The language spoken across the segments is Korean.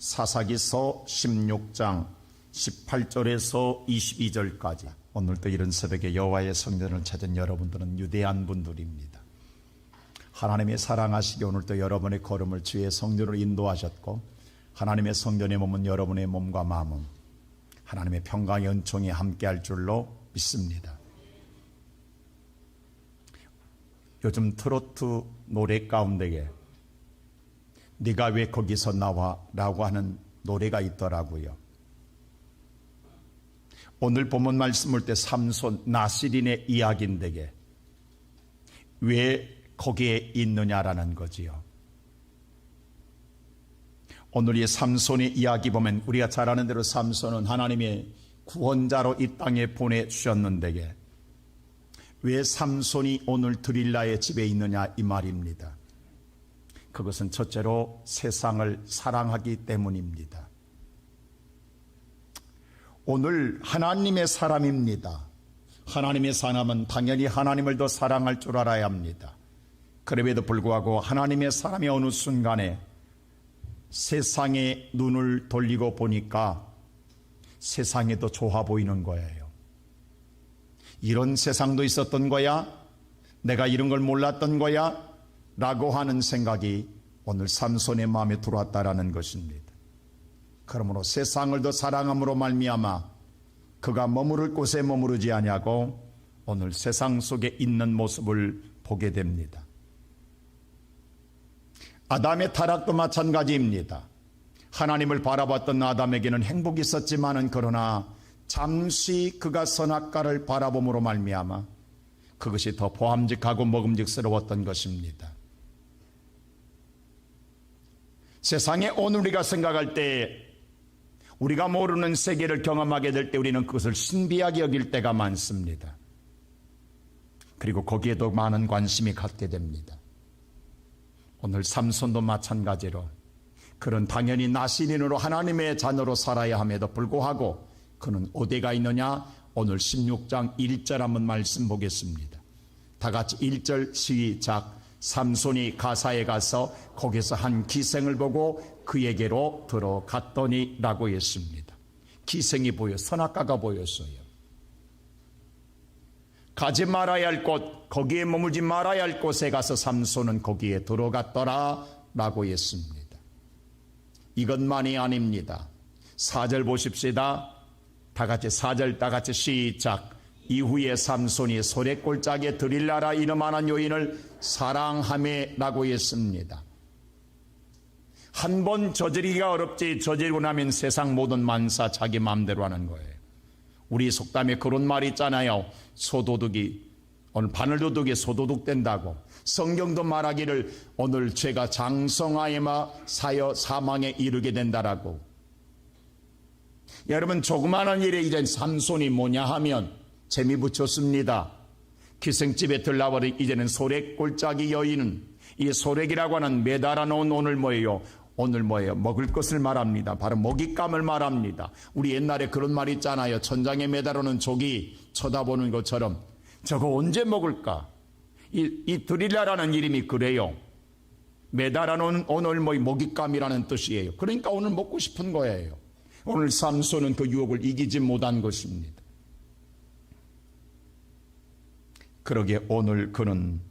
사사기서 16장 18절에서 22절까지. 오늘도 이런 새벽에 여호와의 성전을 찾은 여러분들은 유대한 분들입니다. 하나님의 사랑하시기 오늘도 여러분의 걸음을 주의 성전으로 인도하셨고, 하나님의 성전에 머문 여러분의 몸과 마음은 하나님의 평강의 은총이 함께할 줄로 믿습니다. 요즘 트로트 노래 가운데에 네가 왜 거기서 나와? 라고 하는 노래가 있더라고요. 오늘 본문 말씀을 때 삼손 나시린의 이야기인데 왜 거기에 있느냐라는 거지요. 오늘 이 삼손의 이야기 보면 우리가 잘 아는 대로 삼손은 하나님의 구원자로 이 땅에 보내주셨는데 왜 삼손이 오늘 드릴라의 집에 있느냐 이 말입니다. 그것은 첫째로 세상을 사랑하기 때문입니다. 오늘 하나님의 사람입니다. 하나님의 사람은 당연히 하나님을 더 사랑할 줄 알아야 합니다. 그럼에도 불구하고 하나님의 사람이 어느 순간에 세상에 눈을 돌리고 보니까 세상이 더 좋아 보이는 거예요. 이런 세상도 있었던 거야? 내가 이런 걸 몰랐던 거야? 라고 하는 생각이 오늘 삼손의 마음에 들어왔다라는 것입니다. 그러므로 세상을 더 사랑함으로 말미암아 그가 머무를 곳에 머무르지 아니하고 오늘 세상 속에 있는 모습을 보게 됩니다. 아담의 타락도 마찬가지입니다. 하나님을 바라봤던 아담에게는 행복이 있었지만은 그러나 잠시 그가 선악과를 바라봄으로 말미암아 그것이 더 보암직하고 먹음직스러웠던 것입니다. 세상에 오늘 우리가 생각할 때 우리가 모르는 세계를 경험하게 될 때 우리는 그것을 신비하게 여길 때가 많습니다. 그리고 거기에도 많은 관심이 갖게 됩니다. 오늘 삼손도 마찬가지로 그는 당연히 나시린으로 하나님의 자녀로 살아야 함에도 불구하고 그는 어디가 있느냐? 오늘 16장 1절 한번 말씀 보겠습니다. 다 같이 1절 시작. 삼손이 가사에 가서 거기서 한 기생을 보고 그에게로 들어갔더니 라고 했습니다. 기생이 보여 선악과가 보였어요. 가지 말아야 할 곳, 거기에 머물지 말아야 할 곳에 가서 삼손은 거기에 들어갔더라 라고 했습니다. 이것만이 아닙니다. 4절 보십시다. 다 같이 4절 다 같이 시작. 이후에 삼손이 소래골짜기에 드릴라라 이름하는 여인을 사랑하매 라고 했습니다. 한 번 저지르기가 어렵지 저지르고 나면 세상 모든 만사 자기 마음대로 하는 거예요. 우리 속담에 그런 말이 있잖아요. 소도둑이 오늘 바늘도둑이 소도둑 된다고. 성경도 말하기를 오늘 죄가 장성하여마 사여 사망에 이르게 된다라고. 여러분 조그마한 일에 이제 삼손이 뭐냐 하면 재미 붙였습니다. 기생집에 들라버린 이제는 소래골짜기 여인은 이 소래기라고 하는 매달아 놓은 오늘 뭐예요? 오늘 뭐예요? 먹을 것을 말합니다. 바로 먹잇감을 말합니다. 우리 옛날에 그런 말 있잖아요. 천장에 매달아 놓은 조기 쳐다보는 것처럼 저거 언제 먹을까? 이 드릴라라는 이름이 그래요. 매달아 놓은 오늘 먹잇감이라는 뜻이에요. 그러니까 오늘 먹고 싶은 거예요. 오늘 삼손은 그 유혹을 이기지 못한 것입니다. 그러기에 오늘 그는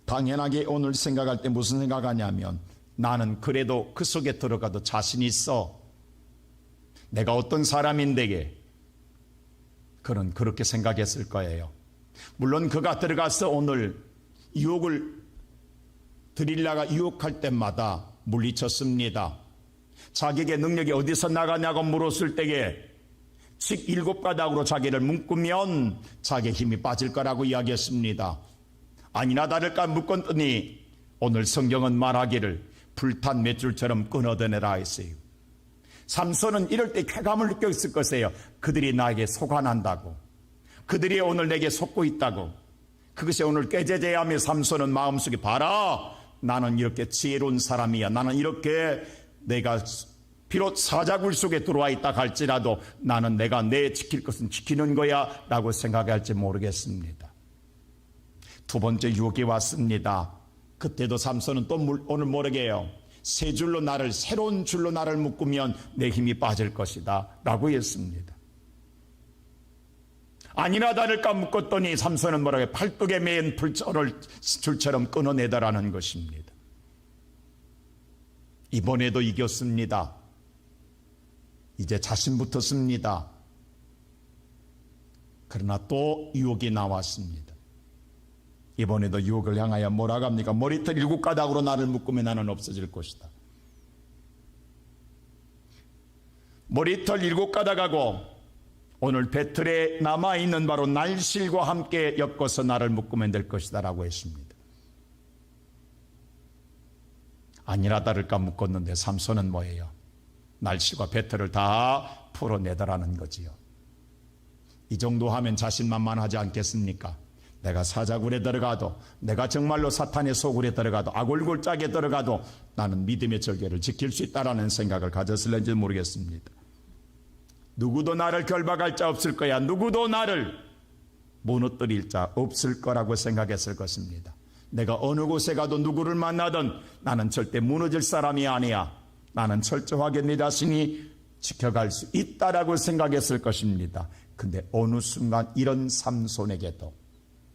당연하게 오늘 생각할 때 무슨 생각하냐면 나는 그래도 그 속에 들어가도 자신 있어. 내가 어떤 사람인데게 그는 그렇게 생각했을 거예요. 물론 그가 들어가서 오늘 유혹을 드릴라가 유혹할 때마다 물리쳤습니다. 자기에게 능력이 어디서 나가냐고 물었을 때에 칙 7가닥으로 자기를 묶으면 자기의 힘이 빠질 거라고 이야기했습니다. 아니나 다를까 묶었더니 오늘 성경은 말하기를 불탄 맷줄처럼 끊어내라 했어요. 삼손은 이럴 때 쾌감을 느꼈을 것이에요. 그들이 나에게 속아난다고. 그들이 오늘 내게 속고 있다고. 그것이 오늘 꾀죄죄하며 삼손은 마음속에 봐라. 나는 이렇게 지혜로운 사람이야. 나는 이렇게 내가 비록 사자굴 속에 들어와 있다 할지라도 나는 내가 내 지킬 것은 지키는 거야 라고 생각할지 모르겠습니다. 두 번째 유혹이 왔습니다. 그때도 삼손은 또 오늘 모르게요. 새 줄로 나를, 새로운 줄로 나를 묶으면 내 힘이 빠질 것이다 라고 했습니다. 아니나 다를까 묶었더니 삼손은 뭐라고 해요? 팔뚝에 매인 풀철을 줄처럼 끊어내더라는 것입니다. 이번에도 이겼습니다. 이제 자신 붙었습니다. 그러나 또 유혹이 나왔습니다. 이번에도 유혹을 향하여 뭐라고 합니까? 머리털 7가닥으로 나를 묶으면 나는 없어질 것이다. 머리털 7가닥하고 오늘 배틀에 남아있는 바로 날실과 함께 엮어서 나를 묶으면 될 것이다 라고 했습니다. 아니나 다를까 묶었는데 삼손은 뭐예요? 날실과 배틀을 다 풀어내더라는 거지요. 이 정도 하면 자신만만하지 않겠습니까? 내가 사자굴에 들어가도, 내가 정말로 사탄의 소굴에 들어가도, 아골골짝에 들어가도 나는 믿음의 절개를 지킬 수 있다라는 생각을 가졌을는지 모르겠습니다. 누구도 나를 결박할 자 없을 거야. 누구도 나를 무너뜨릴 자 없을 거라고 생각했을 것입니다. 내가 어느 곳에 가도 누구를 만나든 나는 절대 무너질 사람이 아니야. 나는 철저하게 내 자신이 지켜갈 수 있다라고 생각했을 것입니다. 근데 어느 순간 이런 삼손에게도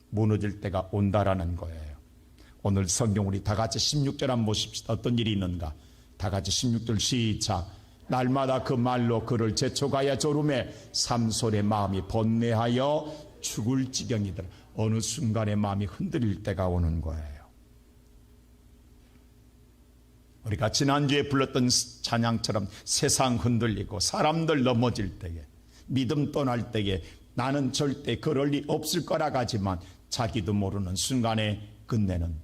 무너질 때가 온다라는 거예요. 오늘 성경 우리 다 같이 16절 한번 보십시다. 어떤 일이 있는가? 다 같이 16절 시작. 날마다 그 말로 그를 재촉하여 조름에 삼손의 마음이 번뇌하여 죽을 지경이더라. 어느 순간에 마음이 흔들릴 때가 오는 거예요. 우리가 지난주에 불렀던 찬양처럼 세상 흔들리고 사람들 넘어질 때에, 믿음 떠날 때에 나는 절대 그럴 리 없을 거라 하지만 자기도 모르는 순간에 끝내는,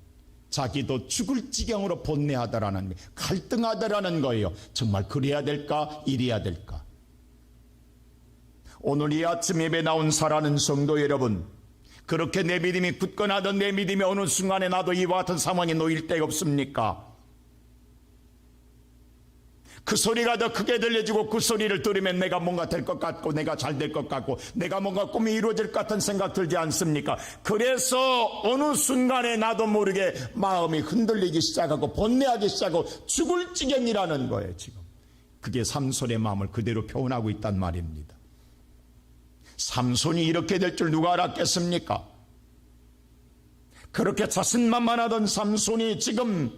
자기도 죽을 지경으로 번뇌하더라는 거예요. 갈등하더라는 거예요. 정말 그래야 될까? 이래야 될까? 오늘 이 아침 예배 나온 사랑하는 성도 여러분, 그렇게 내 믿음이 굳건하던 내 믿음이 어느 순간에 나도 이와 같은 상황에 놓일 때가 없습니까? 그 소리가 더 크게 들려지고 그 소리를 들으면 내가 뭔가 될 것 같고 내가 잘 될 것 같고 내가 뭔가 꿈이 이루어질 것 같은 생각 들지 않습니까? 그래서 어느 순간에 나도 모르게 마음이 흔들리기 시작하고 번뇌하기 시작하고 죽을 지경이라는 거예요. 지금 그게 삼손의 마음을 그대로 표현하고 있단 말입니다. 삼손이 이렇게 될 줄 누가 알았겠습니까? 그렇게 자신만만하던 삼손이 지금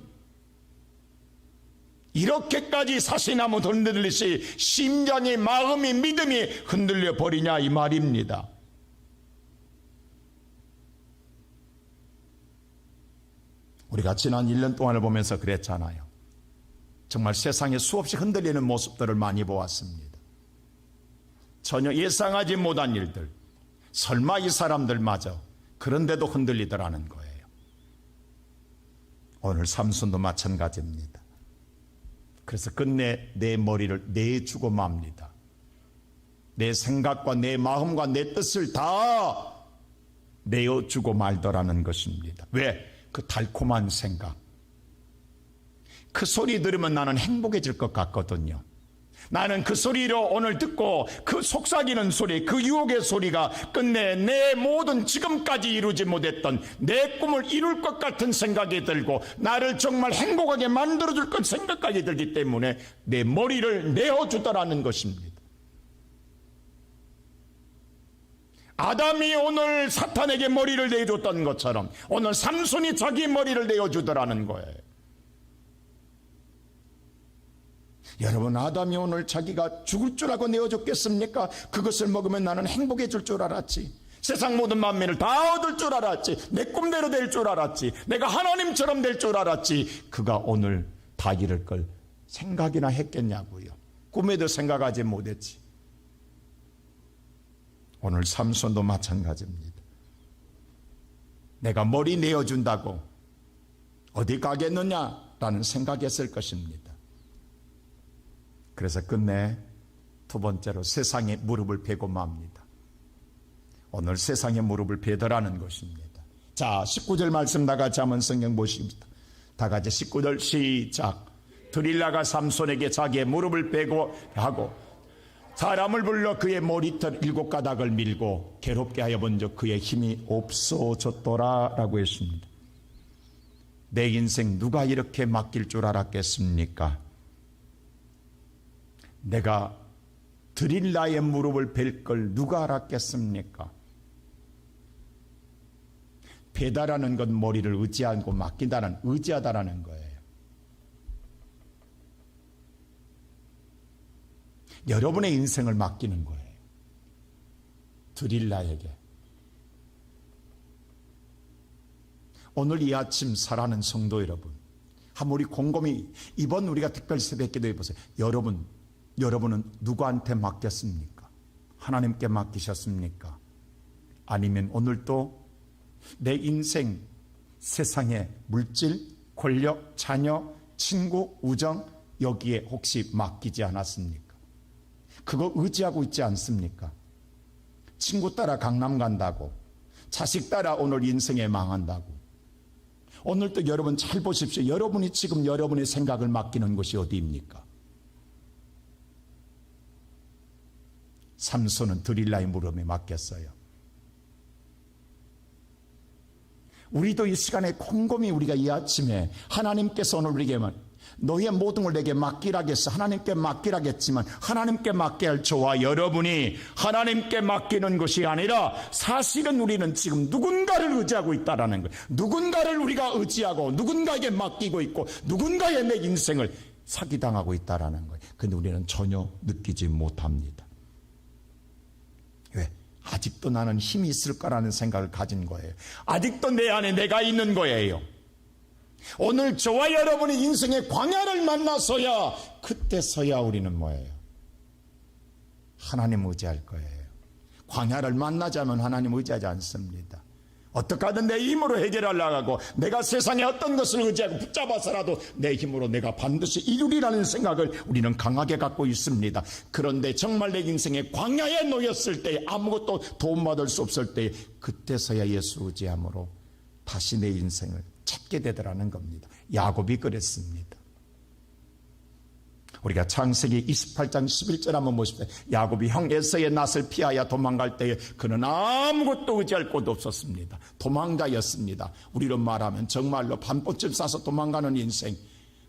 이렇게까지 사시나무 흔들리시 심장이, 마음이, 믿음이 흔들려 버리냐 이 말입니다. 우리가 지난 1년 동안을 보면서 그랬잖아요. 정말 세상에 수없이 흔들리는 모습들을 많이 보았습니다. 전혀 예상하지 못한 일들, 설마 이 사람들마저 그런데도 흔들리더라는 거예요. 오늘 삼손도 마찬가지입니다. 그래서 끝내 내 머리를 내주고 맙니다. 내 생각과 내 마음과 내 뜻을 다 내어주고 말더라는 것입니다. 왜? 그 달콤한 생각. 그 소리 들으면 나는 행복해질 것 같거든요. 나는 그 소리로 오늘 듣고 그 속삭이는 소리, 그 유혹의 소리가 끝내 내 모든 지금까지 이루지 못했던 내 꿈을 이룰 것 같은 생각이 들고 나를 정말 행복하게 만들어줄 것 생각까지 들기 때문에 내 머리를 내어주더라는 것입니다. 아담이 오늘 사탄에게 머리를 내줬던 것처럼 오늘 삼손이 자기 머리를 내어주더라는 거예요. 여러분, 아담이 오늘 자기가 죽을 줄 알고 내어줬겠습니까? 그것을 먹으면 나는 행복해질 줄 알았지. 세상 모든 만민을 다 얻을 줄 알았지. 내 꿈대로 될 줄 알았지. 내가 하나님처럼 될 줄 알았지. 그가 오늘 다 잃을 걸 생각이나 했겠냐고요. 꿈에도 생각하지 못했지. 오늘 삼손도 마찬가지입니다. 내가 머리 내어준다고 어디 가겠느냐라는 생각했을 것입니다. 그래서 끝내 두 번째로 세상에 무릎을 베고 맙니다. 오늘 세상에 무릎을 베더라는 것입니다. 자, 19절 말씀 다 같이 한번 성경 보십시다. 다 같이 19절 시작. 드릴라가 삼손에게 자기의 무릎을 베고 하고 사람을 불러 그의 머리털 7가닥을 밀고 괴롭게 하여 본즉 그의 힘이 없어졌더라 라고 했습니다. 내 인생 누가 이렇게 맡길 줄 알았겠습니까? 내가 드릴라의 무릎을 벨 걸 누가 알았겠습니까? 배다라는 건 머리를 의지하고 맡긴다는, 의지하다라는 거예요. 여러분의 인생을 맡기는 거예요. 드릴라에게. 오늘 이 아침 사랑하는 성도 여러분, 한번 우리 곰곰이 이번 우리가 특별 새벽기도 해보세요. 여러분은 누구한테 맡겼습니까? 하나님께 맡기셨습니까? 아니면 오늘도 내 인생, 세상의 물질, 권력, 자녀, 친구, 우정 여기에 혹시 맡기지 않았습니까? 그거 의지하고 있지 않습니까? 친구 따라 강남 간다고, 자식 따라 오늘 인생에 망한다고. 오늘도 여러분 잘 보십시오. 여러분이 지금 여러분의 생각을 맡기는 곳이 어디입니까? 삼손은 드릴라의 무릎에 맡겼어요. 우리도 이 시간에 곰곰이 우리가 이 아침에 하나님께서 오늘 우리에게만 너의 모든 걸 내게 맡기라겠어. 하나님께 맡기라겠지만 하나님께 맡겨야 할 저와 여러분이 하나님께 맡기는 것이 아니라 사실은 우리는 지금 누군가를 의지하고 있다는 거예요. 누군가를 우리가 의지하고 누군가에게 맡기고 있고 누군가의 내 인생을 사기당하고 있다는 거예요. 그런데 우리는 전혀 느끼지 못합니다. 왜? 아직도 나는 힘이 있을까라는 생각을 가진 거예요. 아직도 내 안에 내가 있는 거예요. 오늘 저와 여러분이 인생의 광야를 만나서야, 그때서야 우리는 뭐예요? 하나님 의지할 거예요. 광야를 만나자면 하나님 의지하지 않습니다. 어떻게 하든 내 힘으로 해결하려고 하고 내가 세상에 어떤 것을 의지하고 붙잡아서라도 내 힘으로 내가 반드시 이루리라는 생각을 우리는 강하게 갖고 있습니다. 그런데 정말 내 인생의 광야에 놓였을 때, 아무것도 도움받을 수 없을 때, 그때서야 예수 의지함으로 다시 내 인생을 찾게 되더라는 겁니다. 야곱이 그랬습니다. 우리가 창세기 28장 11절 한번 보십시오. 야곱이 형 에서의 낯을 피하여 도망갈 때에 그는 아무것도 의지할 곳 없었습니다. 도망자였습니다. 우리로 말하면 정말로 반포집 싸서 도망가는 인생,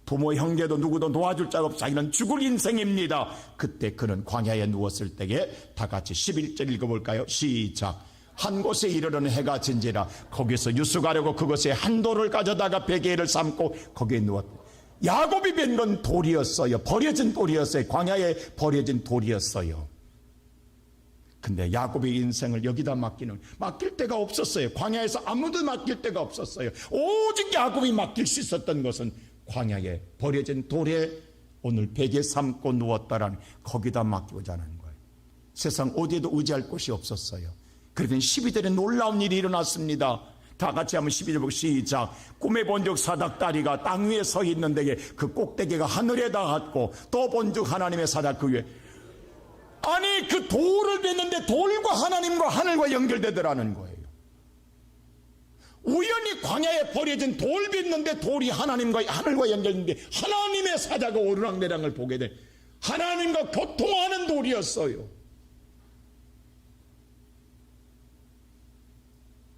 부모 형제도 누구도 도와줄 자가 없어 자기는 죽을 인생입니다. 그때 그는 광야에 누웠을 때에 다 같이 11절 읽어볼까요? 시작. 한 곳에 이르러는 해가 진지라 거기서 유숙하려고 그곳에 한 돌을 가져다가 베개를 삼고 거기에 누웠다. 야곱이 뵌 건 돌이었어요. 버려진 돌이었어요. 광야에 버려진 돌이었어요. 근데 야곱의 인생을 여기다 맡길 데가 없었어요. 광야에서 아무도 맡길 데가 없었어요. 오직 야곱이 맡길 수 있었던 것은 광야에 버려진 돌에 오늘 베개 삼고 누웠다라는, 거기다 맡기고자 하는 거예요. 세상 어디에도 의지할 곳이 없었어요. 그러더니 12절에 놀라운 일이 일어났습니다. 다 같이 한번 12절 보고 시작. 꿈에 본즉 사닥다리가 땅 위에 서 있는데 그 꼭대기가 하늘에 닿았고 또 본즉 하나님의 사닥 그 위에. 아니 그 돌을 뵀는데 돌과 하나님과 하늘과 연결되더라는 거예요. 우연히 광야에 버려진 돌 뵀는데 돌이 하나님과 하늘과 연결되는데 하나님의 사자가 오르락내락을 보게 돼. 하나님과 교통하는 돌이었어요.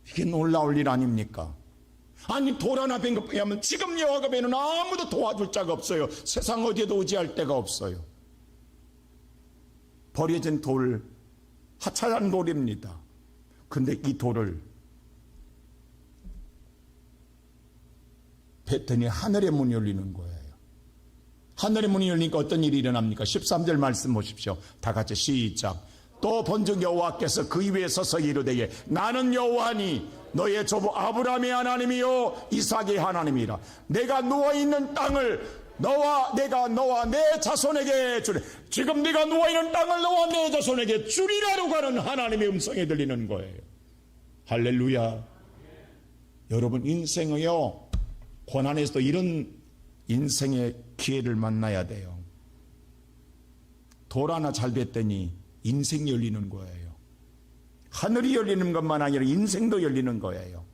이게 놀라울 일 아닙니까? 아니 돌 하나 뵌 것뿐이 하면 지금 여호와가 뵈는 아무도 도와줄 자가 없어요. 세상 어디에도 의지할 데가 없어요. 버려진 돌, 하찮은 돌입니다. 근데 이 돌을 뱉더니 하늘의 문이 열리는 거예요. 하늘의 문이 열리니까 어떤 일이 일어납니까? 13절 말씀 보십시오. 다 같이 시작. 또 본즉 여호와께서 그 위에 서서 이르되 나는 여호와니 너의 조부 아브라함의 하나님이요 이삭의 하나님이라. 내가 누워있는 땅을 너와 내 자손에게 주리. 지금 네가 누워있는 땅을 너와 내 자손에게 주리라고 하는 하나님의 음성이 들리는 거예요. 할렐루야. 여러분 인생이요, 고난에서도 이런 인생의 기회를 만나야 돼요. 돌 하나 잘 뱉더니 인생이 열리는 거예요. 하늘이 열리는 것만 아니라 인생도 열리는 거예요.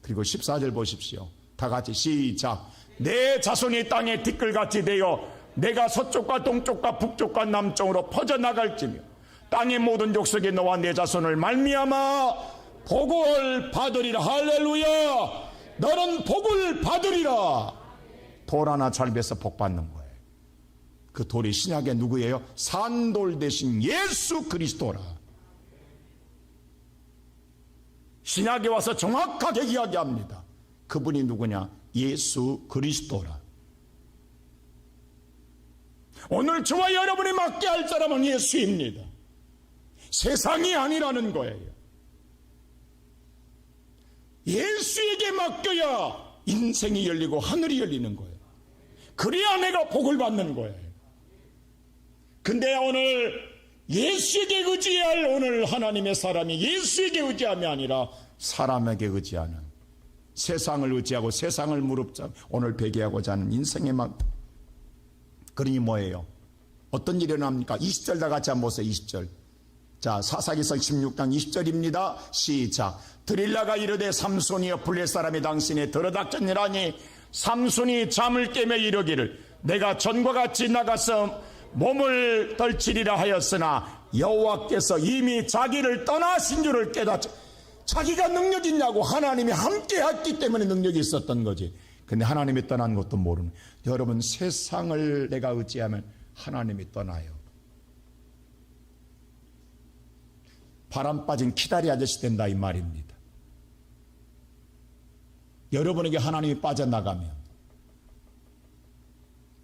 그리고 14절 보십시오. 다 같이 시작. 내 자손이 땅에 티끌같이 되어 내가 서쪽과 동쪽과 북쪽과 남쪽으로 퍼져나갈지며 땅의 모든 족속에 너와 내 자손을 말미암아 복을 받으리라. 할렐루야. 너는 복을 받으리라. 돌 하나 잘 베서 복 받는 거예요. 그 돌이 신약의 누구예요? 산돌 대신 예수 그리스도라. 신약에 와서 정확하게 이야기합니다. 그분이 누구냐? 예수 그리스도라. 오늘 저와 여러분이 맡게 할 사람은 예수입니다. 세상이 아니라는 거예요. 예수에게 맡겨야 인생이 열리고 하늘이 열리는 거예요. 그래야 내가 복을 받는 거예요. 근데 오늘 예수에게 의지할 오늘 하나님의 사람이 예수에게 의지함이 아니라 사람에게 의지하는, 세상을 의지하고 세상을 무릎잡고 오늘 배기하고자 하는 인생의 막. 그러니 뭐예요? 어떤 일이 일어납니까? 20절 다 같이 한번 보세요. 20절. 자, 사사기상 16장 20절입니다. 시작. 드릴라가 이르되 삼손이여 블레 사람이 당신이 들어닥쳤니라니 삼손이 잠을 깨며 이르기를 내가 전과 같이 나가서 몸을 떨치리라 하였으나 여호와께서 이미 자기를 떠나신 줄을 깨닫지. 자기가 능력 있냐고, 하나님이 함께 했기 때문에 능력이 있었던 거지. 근데 하나님이 떠난 것도 모르는. 여러분, 세상을 내가 의지하면 하나님이 떠나요. 바람 빠진 키다리 아저씨 된다 이 말입니다. 여러분에게 하나님이 빠져나가면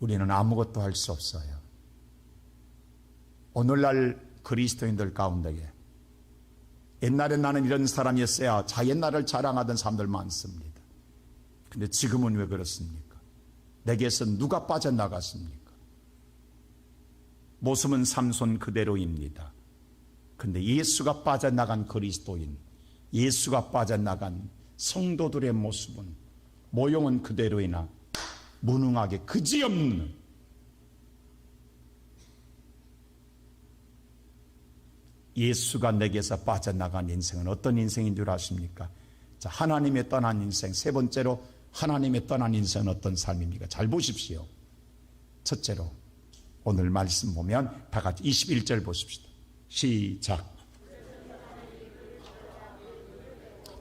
우리는 아무것도 할 수 없어요. 오늘날 그리스도인들 가운데에 옛날에 나는 이런 사람이었어야 자 옛날을 자랑하던 사람들 많습니다. 근데 지금은 왜 그렇습니까? 내게서 누가 빠져나갔습니까? 모습은 삼손 그대로입니다. 근데 예수가 빠져나간 그리스도인, 예수가 빠져나간 성도들의 모습은 모형은 그대로이나 무능하게 그지없는, 예수가 내게서 빠져나간 인생은 어떤 인생인 줄 아십니까? 자, 하나님의 떠난 인생. 세 번째로 하나님의 떠난 인생은 어떤 삶입니까? 잘 보십시오. 첫째로 오늘 말씀 보면 다 같이 21절 보십시다. 시작.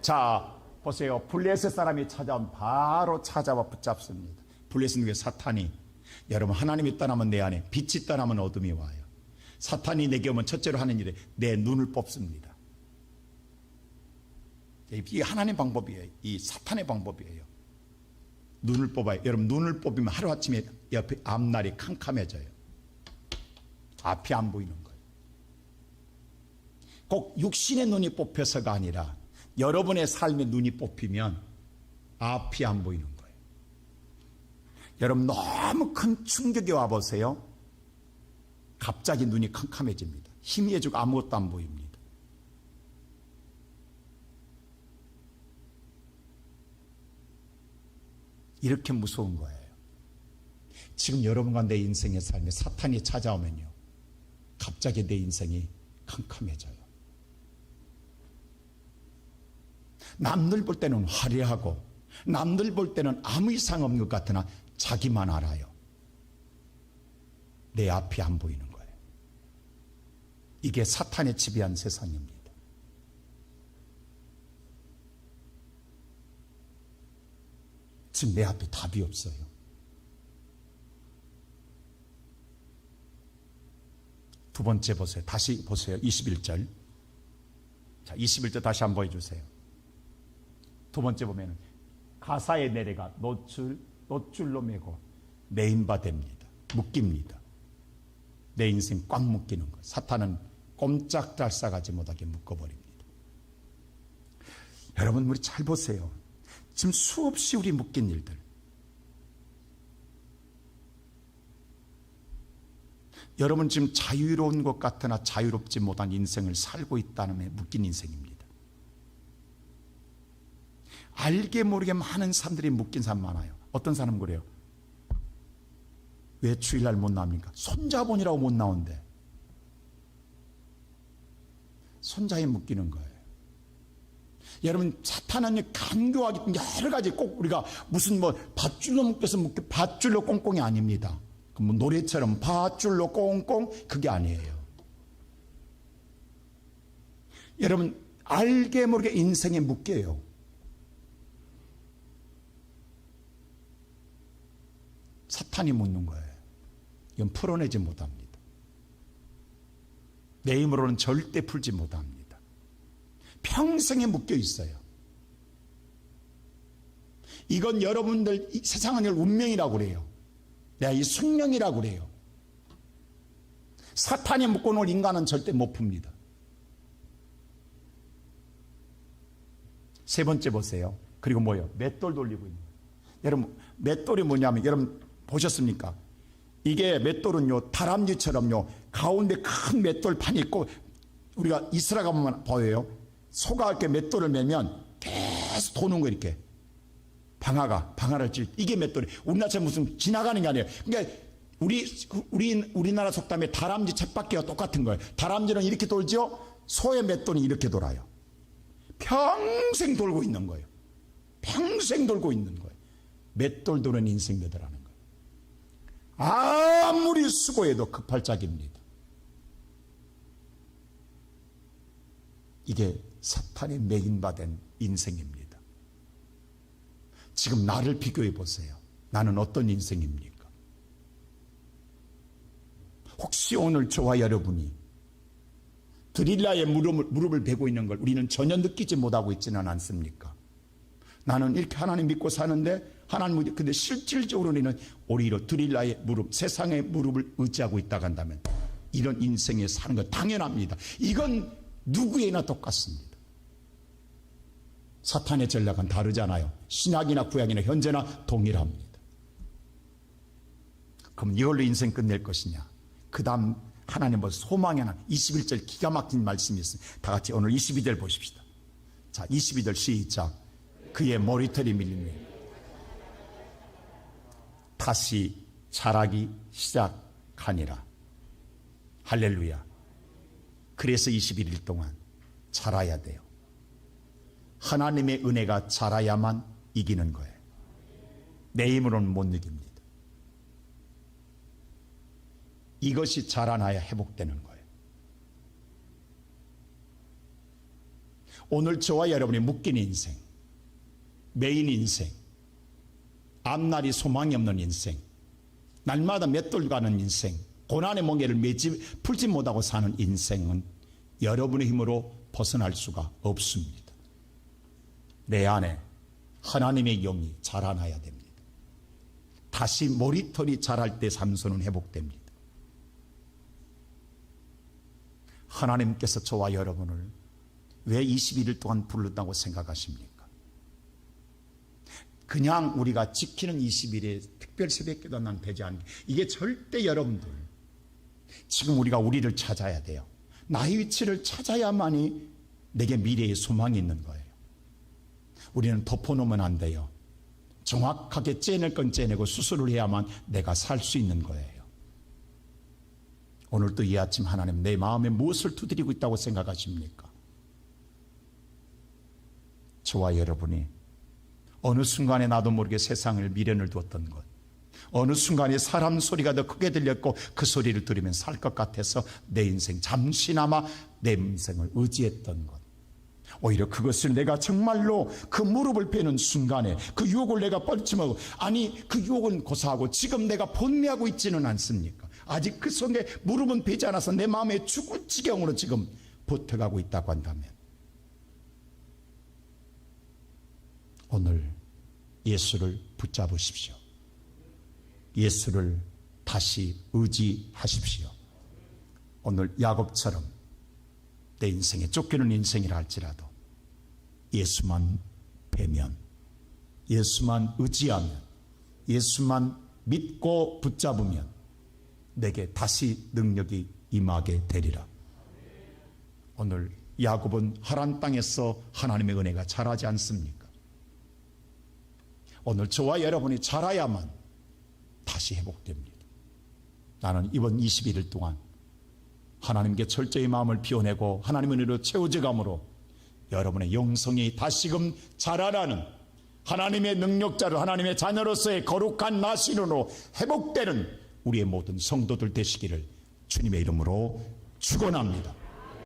자, 보세요. 블레셋 사람이 찾아오면 바로 찾아와 붙잡습니다. 블레셋은 왜? 사탄이. 여러분, 하나님이 떠나면 내 안에, 빛이 떠나면 어둠이 와요. 사탄이 내게 오면 첫째로 하는 일이 내 눈을 뽑습니다. 이게 하나님의 방법이에요. 이 사탄의 방법이에요. 눈을 뽑아요. 여러분, 눈을 뽑으면 하루아침에 옆에 앞날이 캄캄해져요. 앞이 안 보이는 거예요. 꼭 육신의 눈이 뽑혀서가 아니라 여러분의 삶의 눈이 뽑히면 앞이 안 보이는 거예요. 여러분, 너무 큰 충격이 와보세요. 갑자기 눈이 캄캄해집니다. 희미해지고 아무것도 안 보입니다. 이렇게 무서운 거예요. 지금 여러분과 내 인생의 삶에 사탄이 찾아오면요, 갑자기 내 인생이 캄캄해져요. 남들 볼 때는 화려하고 남들 볼 때는 아무 이상 없는 것 같으나 자기만 알아요. 내 앞이 안 보이는 거예요. 이게 사탄의 지배한 세상입니다. 지금 내 앞에 답이 없어요. 두 번째 보세요. 다시 보세요. 21절. 자, 21절 다시 한번 보여주세요. 두 번째 보면 가사에 내려가 노줄로 메고 메인바 됩니다. 묶입니다. 내 인생 꽉 묶이는 것. 사탄은 꼼짝달싹하지 못하게 묶어버립니다. 여러분, 우리 잘 보세요. 지금 수없이 우리 묶인 일들. 여러분, 지금 자유로운 것 같으나 자유롭지 못한 인생을 살고 있다는 게 묶인 인생입니다. 알게 모르게 많은 사람들이 묶인 사람 많아요. 어떤 사람은 그래요. 왜 주일날 못 나옵니까? 손자본이라고 못 나온대. 손자에 묶이는 거예요. 여러분, 사탄은 간교하기 여러 가지, 꼭 우리가 무슨 밧줄로 묶여서 밧줄로 꽁꽁이 아닙니다. 뭐 노래처럼 밧줄로 꽁꽁, 그게 아니에요. 여러분, 알게 모르게 인생에 묶여요. 사탄이 묻는 거예요. 이건 풀어내지 못합니다. 내 힘으로는 절대 풀지 못합니다. 평생에 묶여 있어요. 이건 여러분들 세상은 이걸 운명이라고 그래요. 내가 이 숙명이라고 그래요. 사탄이 묶어놓은 인간은 절대 못 풉니다. 세 번째 보세요. 그리고 뭐예요? 맷돌 돌리고 있는 거예요. 여러분, 맷돌이 뭐냐면, 여러분 보셨습니까? 이게 맷돌은요, 다람쥐처럼요, 가운데 큰 맷돌판이 있고, 우리가 이스라엘 가보면 보여요. 소가 이렇게 맷돌을 매면 계속 도는 거 이렇게. 방아를 찔, 이게 맷돌이. 우리나라처럼 무슨 지나가는 게 아니에요. 그러니까 우리나라 속담에 다람쥐 쳇바퀴가 똑같은 거예요. 다람쥐는 이렇게 돌죠? 소의 맷돌이 이렇게 돌아요. 평생 돌고 있는 거예요. 평생 돌고 있는 거예요. 맷돌 도는 인생 되더라는 거예요. 아무리 수고해도 급발작입니다. 이게 사탄에 매인받은 인생입니다. 지금 나를 비교해 보세요. 나는 어떤 인생입니까? 혹시 오늘 저와 여러분이 드릴라의 무릎을 베고 있는 걸 우리는 전혀 느끼지 못하고 있지는 않습니까? 나는 이렇게 하나님 믿고 사는데 하나님, 근데 실질적으로 우리는 오히려 드릴라의 무릎, 세상의 무릎을 의지하고 있다고 한다면 이런 인생에 사는 건 당연합니다. 이건 누구에나 똑같습니다. 사탄의 전략은 다르잖아요. 신약이나 구약이나 현재나 동일합니다. 그럼 이걸로 인생 끝낼 것이냐? 그 다음 하나님은 소망의 하나 21절 기가 막힌 말씀이 있습니다. 다 같이 오늘 22절 보십시다. 자, 22절 시작. 그의 머리털이 밀리며 다시 자라기 시작하니라. 할렐루야. 그래서 21일 동안 자라야 돼요. 하나님의 은혜가 자라야만 이기는 거예요. 내 힘으로는 못 이깁니다. 이것이 자라나야 회복되는 거예요. 오늘 저와 여러분이 묶인 인생, 매인 인생, 앞날이 소망이 없는 인생, 날마다 맷돌 가는 인생, 고난의 멍에를 풀지 못하고 사는 인생은 여러분의 힘으로 벗어날 수가 없습니다. 내 안에 하나님의 영이 자라나야 됩니다. 다시 머리털이 자랄 때 삼손은 회복됩니다. 하나님께서 저와 여러분을 왜 21일 동안 부르다고 생각하십니까? 그냥 우리가 지키는 20일에 특별 새벽기도 난 되지 않는, 이게 절대 여러분들 지금 우리를 찾아야 돼요. 나의 위치를 찾아야만이 내게 미래의 소망이 있는 거예요. 우리는 덮어놓으면 안 돼요. 정확하게 째낼 건 째내고 수술을 해야만 내가 살 수 있는 거예요. 오늘도 이 아침 하나님 내 마음에 무엇을 두드리고 있다고 생각하십니까? 저와 여러분이 어느 순간에 나도 모르게 세상을 미련을 두었던 것, 어느 순간에 사람 소리가 더 크게 들렸고 그 소리를 들으면 살 것 같아서 내 인생 잠시나마 내 인생을 의지했던 것, 오히려 그것을 내가 정말로 그 무릎을 베는 순간에 그 유혹을 내가 뻘쭘하고, 아니 그 유혹은 고사하고 지금 내가 번뇌하고 있지는 않습니까? 아직 그 속에 무릎은 베지 않아서 내 마음에 죽을 지경으로 지금 버텨가고 있다고 한다면 오늘 예수를 붙잡으십시오. 예수를 다시 의지하십시오. 오늘 야곱처럼 내 인생에 쫓기는 인생이라 할지라도 예수만 뵈면, 예수만 의지하면, 예수만 믿고 붙잡으면 내게 다시 능력이 임하게 되리라. 오늘 야곱은 하란 땅에서 하나님의 은혜가 자라지 않습니까? 오늘 저와 여러분이 자라야만 다시 회복됩니다. 나는 이번 21일 동안 하나님께 철저히 마음을 비워내고 하나님의 은혜로 채워져 감으로 여러분의 영성이 다시금 자라나는 하나님의 능력자로, 하나님의 자녀로서의 거룩한 나신으로 회복되는 우리의 모든 성도들 되시기를 주님의 이름으로 축원합니다.